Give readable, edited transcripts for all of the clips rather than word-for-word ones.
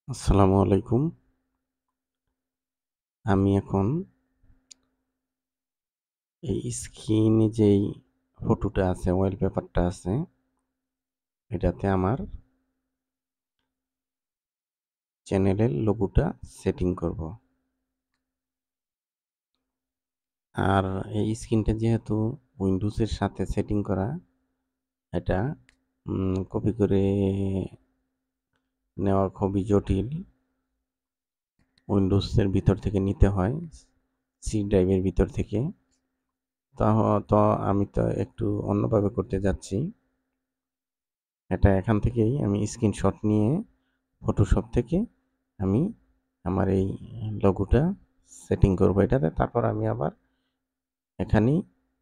আসসালামু আলাইকুম। আমি এখন এই স্ক্রিনে যেই ফটোটা আছে, ওয়ালপেপারটা আছে, এটাতে আমার চ্যানেলের লোগোটা সেটিং করব। আর এই স্ক্রিনটা যেহেতু উইন্ডোজের সাথে সেটিং করা, এটা কপি করে নেওয়া খুবই জটিল। উইন্ডোজের ভিতর থেকে নিতে হয়, সি ড্রাইভের ভিতর থেকে। তো আমি তো একটু অন্যভাবে করতে যাচ্ছি। এটা এখান থেকেই আমি স্ক্রিনশট নিয়ে ফটোশপ থেকে আমি আমার এই লোগোটা সেটিং করব এটাতে। তারপর আমি আবার এখানেই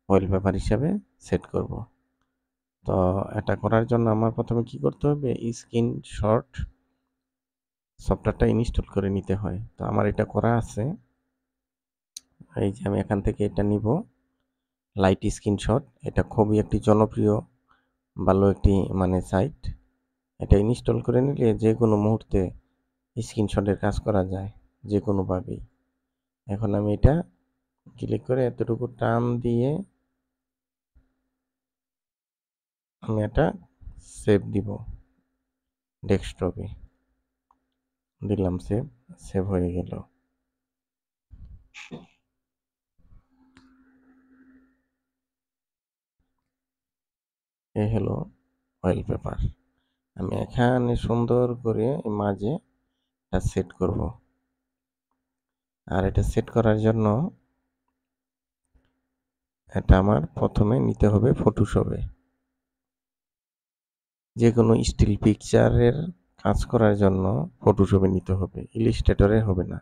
ওয়ালপেপার হিসাবে সেট করব। তো এটা করার জন্য আমার প্রথমে কি করতে হবে, স্ক্রিনশট সফটওয়্যারটা ইনস্টল করে নিতে হয়। তো আমার এটা করা আছে। এই যে আমি এখান থেকে এটা নিব, লাইট স্ক্রিনশট। এটা খুবই একটি জনপ্রিয় ভালো একটি সাইট। এটা ইনস্টল করে নিলে যে কোনো মুহূর্তে স্ক্রিনশটের কাজ করা যায় যে কোনোভাবেই। এখন আমি এটা ক্লিক করে এতটুকু টান দিয়ে আমি এটা সেভ দিব, ডেস্কটপে দিলাম সেভ। সেভ হয়ে গেল। এই হলো ওয়ালপেপার। আমি এখানে সুন্দর করে মাঝে এটা সেট করব। আর এটা সেট করার জন্য এটা আমার প্রথমে নিতে হবে ফটোশপে। যে কোনো স্টিল পিকচারের কাজ করার জন্য ফটোশপে নিতে হবে, ইলিস্ট্রেটরে হবে না।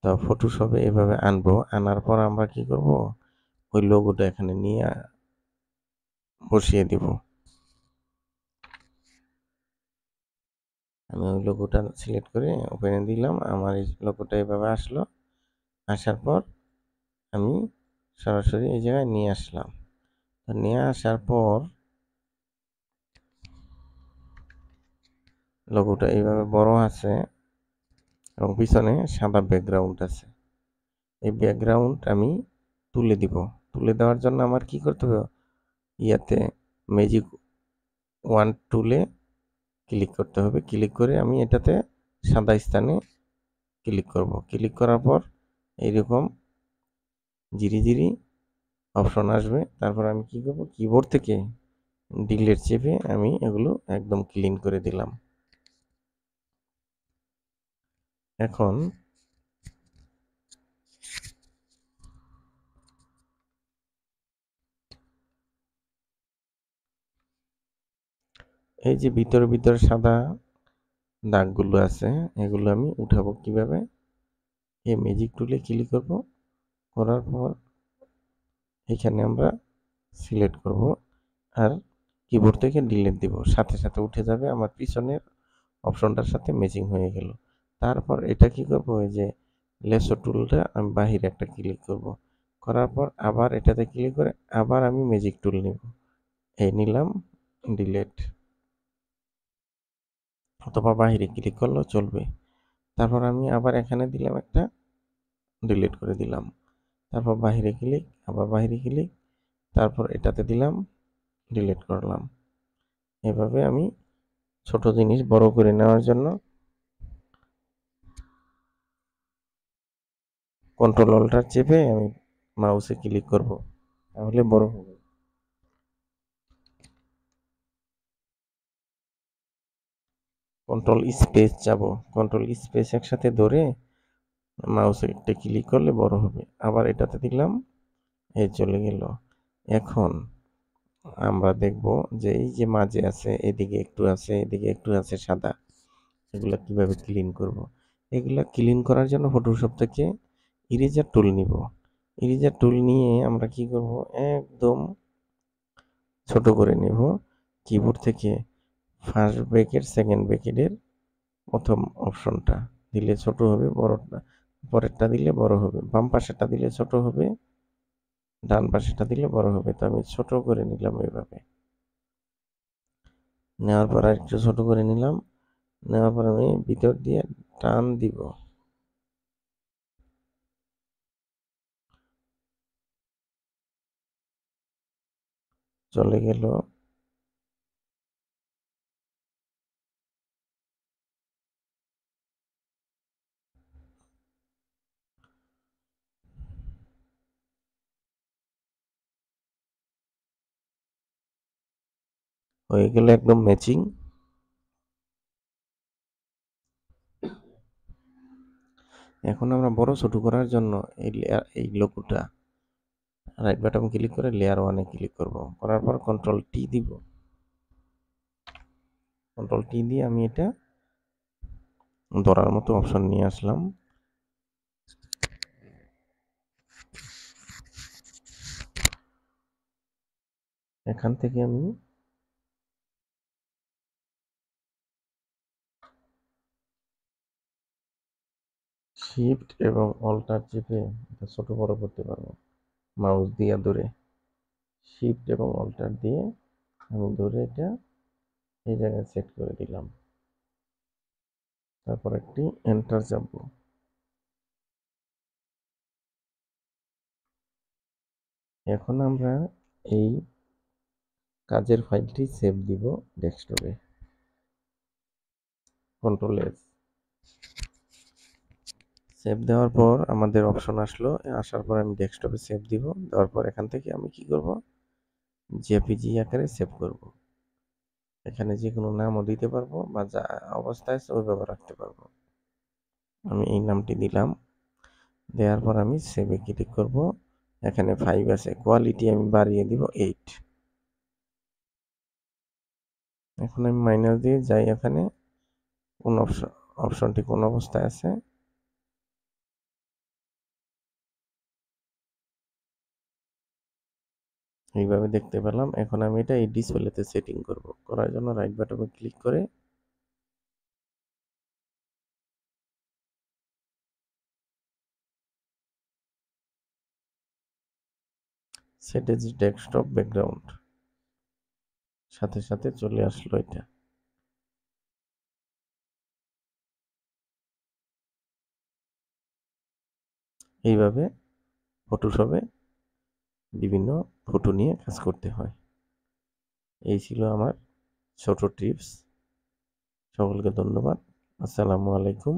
তো ফটোশপে এভাবে আনবো। আনার পর আমরা কি করব, ওই লোগোটা এখানে নিয়ে বসিয়ে দিব। আমি ওই লোগোটা সিলেক্ট করে ওপেনে দিলাম। আমার এই লোগোটা এভাবে আসলো। আসার পর আমি সরাসরি এই জায়গায় নিয়ে আসলাম। তো নিয়ে আসার পর লোগোটা এইভাবে বড় আছে এবং পিছনে সাদা ব্যাকগ্রাউন্ড আছে। এই ব্যাকগ্রাউন্ড আমি তুলে দিব। তুলে দেওয়ার জন্য আমার কি করতে হবে, ইয়াতে ম্যাজিক ওয়ান টুলে ক্লিক করতে হবে। ক্লিক করে আমি এটাতে সাদা স্থানে ক্লিক করব। ক্লিক করার পর এইরকম জিরি অপশন আসবে। তারপর আমি কি করব, কিবোর্ড থেকে ডিলিট চেপে আমি এগুলো একদম ক্লিন করে দিলাম। এখন এই যে ভিতর সাদা দাগগুলো আছে, এগুলো আমি উঠাবো কিভাবে, এই ম্যাজিক টুলে ক্লিক করব। করার পর এখানে আমরা সিলেক্ট করব আর কিবোর্ড থেকে ডিলিট দিব। সাথে সাথে উঠে যাবে, আমার পিছনের অপশনটার সাথে ম্যাচিং হয়ে গেল। তারপর এটা কি করব, ওই যে লেসো টুলটা আমি বাহিরে একটা ক্লিক করব। করার পর আবার এটাতে ক্লিক করে আবার আমি ম্যাজিক টুল নিব। এই নিলাম, ডিলিট, অথবা বাহিরে ক্লিক করলেও চলবে। তারপর আমি আবার এখানে দিলাম একটা, ডিলিট করে দিলাম। তারপর বাহিরে ক্লিক, আবার বাহিরে ক্লিক, তারপর এটাতে দিলাম, ডিলিট করলাম। এভাবে আমি ছোট জিনিস বড় করে নেওয়ার জন্য কন্ট্রোল অল্টার চেপে আমি মাউসে ক্লিক করব, তাহলে বড় হবে। কন্ট্রোল স্পেস যাব, কন্ট্রোল স্পেস একসাথে ধরে মাউসে একটা ক্লিক করলে বড় হবে। আবার এটাতে দিলাম, এই চলে গেল। এখন আমরা দেখব যে এই যে মাঝে আছে, এদিকে একটু আছে, এদিকে একটু আছে সাদা, এগুলা কিভাবে ক্লিন করব। এগুলা ক্লিন করার জন্য ফটোশপ থেকে ইরেজার টুল নিব। ইরেজার টুল নিয়ে আমরা কি করব, একদম ছোট করে নেব। কিবোর্ড থেকে ফার্স্ট ব্র্যাকেট সেকেন্ড ব্র্যাকেটের প্রথম অপশনটা দিলে ছোট হবে, বড়টা পরেরটা দিলে বড় হবে, বাম পাশেরটা দিলে ছোট হবে, ডান পাশেরটা দিলে বড় হবে। তো আমি ছোট করে নিলাম এইভাবে। নেওয়ার পর আরেকটু ছোট করে নিলাম। নেওয়ার পর আমি ভিতর দিয়ে টান দিব। চলে গেল। হয়ে গেল একদম ম্যাচিং। এখন আমরা বড় ছোট করার জন্য এই লোগোটা রাইট বাটন ক্লিক করে লেয়ার 1 এ ক্লিক করব। করার পর কন্ট্রোল টি দিব। কন্ট্রোল টি দিয়ে আমি এটা ধরার মতো অপশন নিয়ে আসলাম। এখান থেকে আমি শিফট এবং অল্টার চেপে এটা ছোট বড় করতে পারবো মাউস দিয়ে ধরে। শিফট এবং অল্টার দিয়ে আমি ধরে এটা এই জায়গায় সেট করে দিলাম। তারপর একটি এন্টার চাপবো। এখন আমরা এই কাজের ফাইলটি সেভ দিব ডেস্কটপে। Control S. সেভ দেওয়ার পর আমাদের অপশন আসলো। আসার পর আমি ডেস্কটপে সেভ দিব। দেওয়ার পর এখান থেকে আমি কি করব, জেপিজি আকারে সেভ করব। এখানে যে কোনো নামও দিতে পারবো বা যা অবস্থায় আছে ওইভাবে রাখতে পারবো। আমি এই নামটি দিলাম। দেওয়ার পর আমি সেভে ক্লিক করব। এখানে 5 আছে, কোয়ালিটি আমি বাড়িয়ে দিব 8। এখন আমি মাইনাস দিয়ে যাই এখানে কোন অপশনটি কোন অবস্থায় আছে। এইভাবে দেখতে পেলাম। এখন আমি এটা এই ডিসপ্লেতে সেটিং করব। করার জন্য রাইট বাটনে ক্লিক করে সেট এজ ডেস্কটপ ব্যাকগ্রাউন্ড, সাথে সাথে চলে আসলো এটা। এইভাবে ফটোশপে বিভিন্ন ফটো নিয়ে কাজ করতে হয়। এই ছিল আমার ছোট টিপস। সকলকে ধন্যবাদ। আসসালামু আলাইকুম।